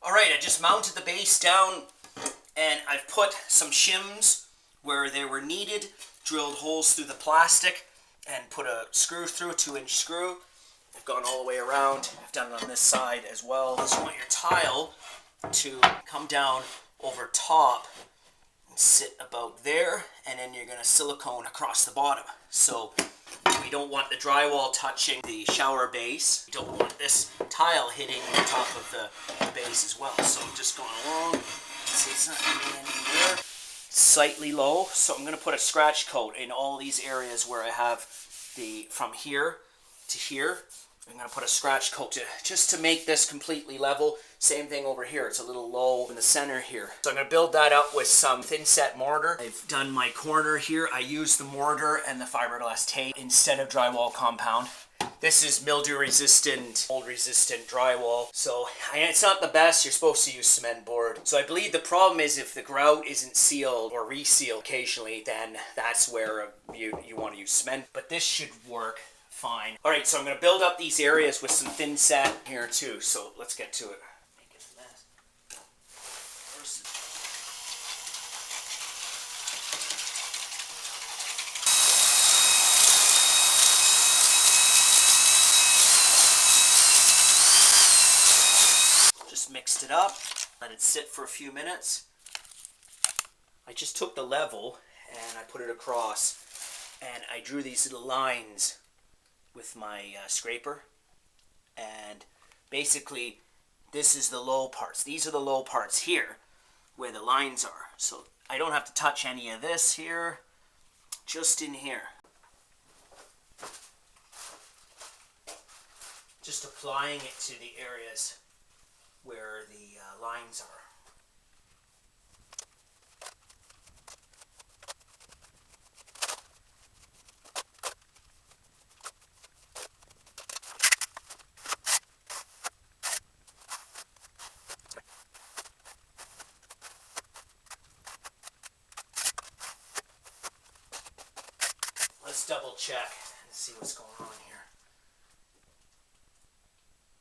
Alright, I just mounted the base down and I've put some shims where they were needed, drilled holes through the plastic and put a screw through, a 2-inch screw. I've gone all the way around. I've done it on this side as well. So you want your tile to come down over top and sit about there, and then you're going to silicone across the bottom. So we don't want the drywall touching the shower base. We don't want this tile hitting the top of the base as well. So I'm just going along. See, it's not doing anything there. Slightly low, so I'm going to put a scratch coat in all these areas where I have the from here to here. I'm going to put a scratch coat just to make this completely level. Same thing over here. It's a little low in the center here. So I'm going to build that up with some thin set mortar. I've done my corner here. I use the mortar and the fiberglass tape instead of drywall compound. This is mildew resistant, mold resistant drywall. So it's not the best. You're supposed to use cement board. So I believe the problem is if the grout isn't sealed or resealed occasionally, then that's where you want to use cement. But this should work fine. Alright, so I'm going to build up these areas with some thin set here too. So let's get to it. Make it a mess. Just mixed it up. Let it sit for a few minutes. I just took the level and I put it across. And I drew these little lines with my scraper, and basically this is the low parts. These are the low parts here where the lines are. So I don't have to touch any of this here, just in here. Just applying it to the areas where the lines are. Let's double check and see what's going on here.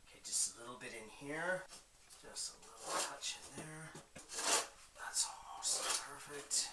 Okay, just a little bit in here. Just a little touch in there. That's almost perfect.